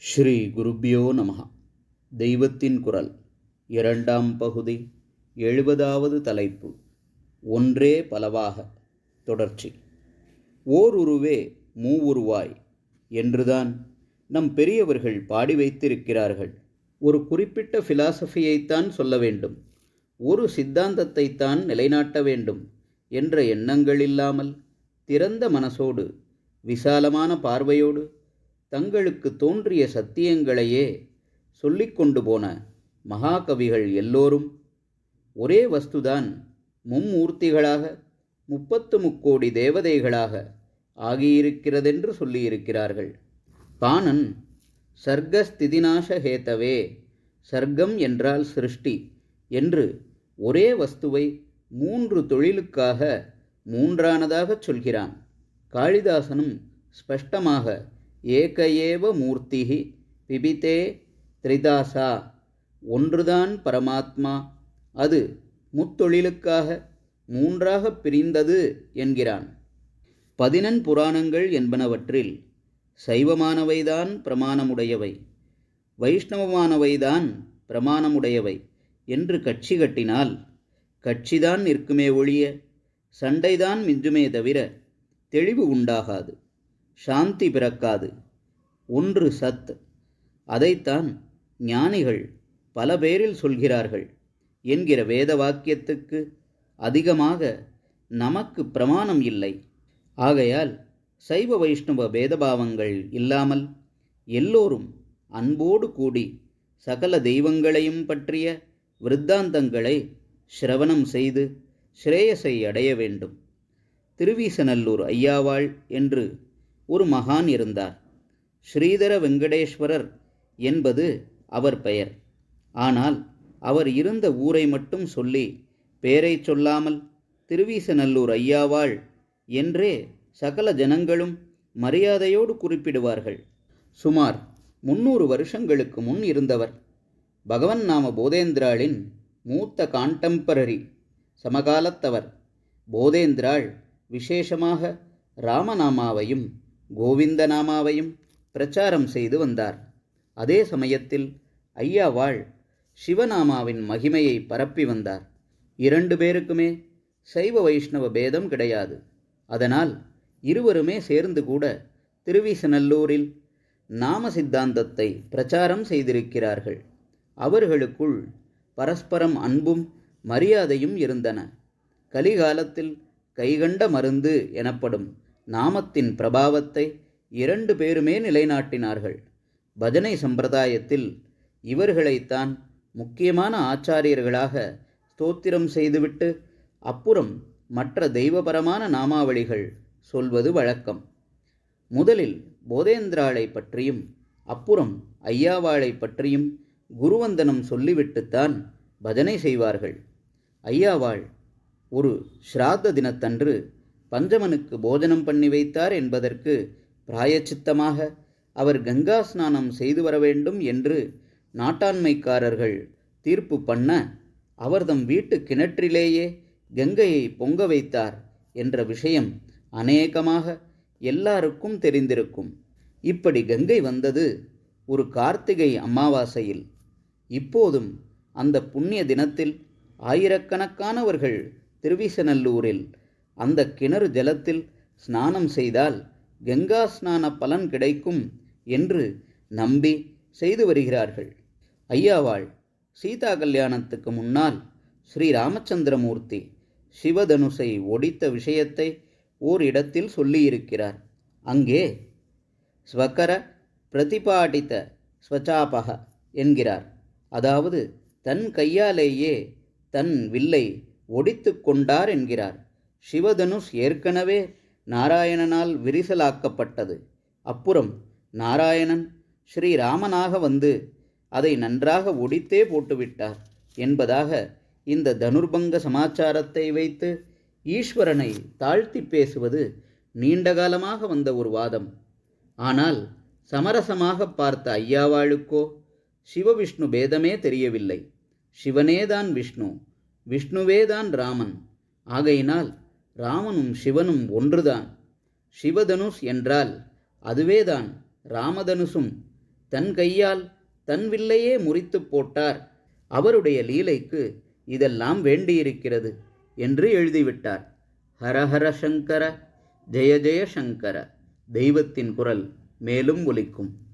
ஸ்ரீ குருப்யோ நமஹ. தெய்வத்தின் குரல் இரண்டாம் பகுதி 70வது தலைப்பு. ஒன்றே பலவாக. தொடர்ச்சி. ஓர் உருவே மூவுருவாய் என்றுதான் நம் பெரியவர்கள் பாடி வைத்திருக்கிறார்கள். ஒரு குறிப்பிட்ட ஃபிலாசபியைத்தான் சொல்ல வேண்டும், ஒரு சித்தாந்தத்தைத்தான் நிலைநாட்ட வேண்டும் என்ற எண்ணங்கள் இல்லாமல் திறந்த மனசோடு விசாலமான பார்வையோடு தங்களுக்கு தோன்றிய சத்தியங்களையே சொல்லிக்கொண்டு போன மகாகவிகள் எல்லோரும் ஒரே வஸ்துதான் மும்மூர்த்திகளாக 33 தேவதைகளாக ஆகியிருக்கிறதென்று சொல்லியிருக்கிறார்கள். பாணன் சர்க்கஸ்திதிநாச ஹேதவே, சர்க்கம் என்றால் சிருஷ்டி என்று ஒரே வஸ்துவை 3 தொழிலுக்காக மூன்றானதாகச் சொல்கிறான். காளிதாசனும் ஸ்பஷ்டமாக ஏக ஏவ மூர்த்திஹி பிபிதே த்ரிதாசா, ஒன்றுதான் பரமாத்மா, அது முத்தொழிலுக்காக மூன்றாகப் பிரிந்தது என்கிறான். 14 புராணங்கள் என்பனவற்றில் சைவமானவைதான் பிரமாணமுடையவை, வைஷ்ணவமானவைதான் பிரமாணமுடையவை என்று கட்சி கட்டினால் கட்சிதான் நிற்குமே ஒழிய சண்டைதான் மிஞ்சுமே தவிர தெளிவு உண்டாகாது, சாந்தி பிறக்காது. ஒன்று சத், அதைத்தான் ஞானிகள் பல பேரில் சொல்கிறார்கள் என்கிற வேத வாக்கியத்துக்கு அதிகமாக நமக்கு பிரமாணம் இல்லை. ஆகையால் சைவ வைஷ்ணவ பேதபாவங்கள் இல்லாமல் எல்லோரும் அன்போடு கூடி சகல தெய்வங்களையும் பற்றிய விருத்தாந்தங்களை சிரவணம் செய்து ஸ்ரேயஸை அடைய வேண்டும். திருவீசநல்லூர் ஐயாவாள் என்று ஒரு மகான் இருந்தார். ஸ்ரீதர வெங்கடேஸ்வரர் என்பது அவர் பெயர். ஆனால் அவர் இருந்த ஊரை மட்டும் சொல்லி பேரை சொல்லாமல் திருவீசநல்லூர் ஐயாவாள் என்றே சகல ஜனங்களும் மரியாதையோடு குறிப்பிடுவார்கள். சுமார் 300 வருஷங்களுக்கு முன் இருந்தவர். பகவன் நாம போதேந்திராளின் மூத்த காண்டம்பரரி, சமகாலத்தவர். போதேந்திராள் விசேஷமாக ராமநாமாவையும் கோவிந்தநாமாவையும் பிரச்சாரம் செய்து வந்தார். அதே சமயத்தில் ஐயாவாள் சிவநாமாவின் மகிமையை பரப்பி வந்தார். 2 பேருக்குமே சைவ வைஷ்ணவ பேதம் கிடையாது. அதனால் இருவருமே சேர்ந்து கூட திருவீசநல்லூரில் நாம சித்தாந்தத்தை பிரச்சாரம் செய்திருக்கிறார்கள். அவர்களுக்குள் பரஸ்பரம் அன்பும் மரியாதையும் இருந்தன. கலிகாலத்தில் கைகண்ட மருந்து எனப்படும் நாமத்தின் பிரபாவத்தை 2 பேருமே நிலைநாட்டினார்கள். பஜனை சம்பிரதாயத்தில் இவர்களைத்தான் முக்கியமான ஆச்சாரியர்களாக ஸ்தோத்திரம் செய்துவிட்டு அப்புறம் மற்ற தெய்வபரமான நாமாவளிகள் சொல்வது வழக்கம். முதலில் போதேந்திராளை பற்றியும் அப்புறம் ஐயாவாளை பற்றியும் குருவந்தனம் சொல்லிவிட்டுத்தான் பஜனை செய்வார்கள். ஐயாவாள் ஒரு ஸ்ராத்த தினத்தன்று பஞ்சமனுக்கு போஜனம் பண்ணி வைத்தார் என்பதற்கு பிராயச்சித்தமாக அவர் கங்கா ஸ்நானம் செய்து வர வேண்டும் என்று நாட்டாண்மைக்காரர்கள் தீர்ப்பு பண்ண அவர்தம் வீட்டு கிணற்றிலேயே கங்கையை பொங்க வைத்தார் என்ற விஷயம் அநேகமாக எல்லாருக்கும் தெரிந்திருக்கும். இப்படி கங்கை வந்தது ஒரு கார்த்திகை அமாவாசையில். இப்போதும் அந்த புண்ணிய தினத்தில் ஆயிரக்கணக்கானவர்கள் திருவீசநல்லூரில் அந்த கிணறு ஜலத்தில் ஸ்நானம் செய்தால் கங்கா ஸ்நான பலன் கிடைக்கும் என்று நம்பி செய்து வருகிறார்கள். ஐயாவாள் சீதா கல்யாணத்துக்கு முன்னால் ஸ்ரீ ராமச்சந்திரமூர்த்தி சிவதனுசை ஒடித்த விஷயத்தை ஓரிடத்தில் சொல்லியிருக்கிறார். அங்கே ஸ்வகர பிரதிபாடித்த ஸ்வச்சாபக என்கிறார். அதாவது தன் கையாலேயே தன் வில்லை ஒடித்து கொண்டார் என்கிறார். சிவதனுஷ் ஏற்கனவே நாராயணனால் விரிசலாக்கப்பட்டது. அப்புறம் நாராயணன் ஸ்ரீராமனாக வந்து அதை நன்றாக ஒடித்தே போட்டுவிட்டார் என்பதாக இந்த தனுர்பங்க சமாச்சாரத்தை வைத்து ஈஸ்வரனை தாழ்த்தி பேசுவது நீண்டகாலமாக வந்த ஒரு வாதம். ஆனால் சமரசமாக பார்த்த ஐயாவாளுக்கோ சிவவிஷ்ணு பேதமே தெரியவில்லை. சிவனேதான் விஷ்ணு, விஷ்ணுவேதான் ராமன். ஆகையினால் ராமனும் சிவனும் ஒன்றுதான். சிவதனுஷ் என்றால் அதுவேதான் ராமதனுசும் தன் கையால் தன் வில்லையே முறித்துப் போட்டார். அவருடைய லீலைக்கு இதெல்லாம் வேண்டியிருக்கிறது என்று எழுதிவிட்டார். ஹரஹர சங்கர, ஜெய ஜெய சங்கர. தெய்வத்தின் குரல் மேலும் ஒலிக்கும்.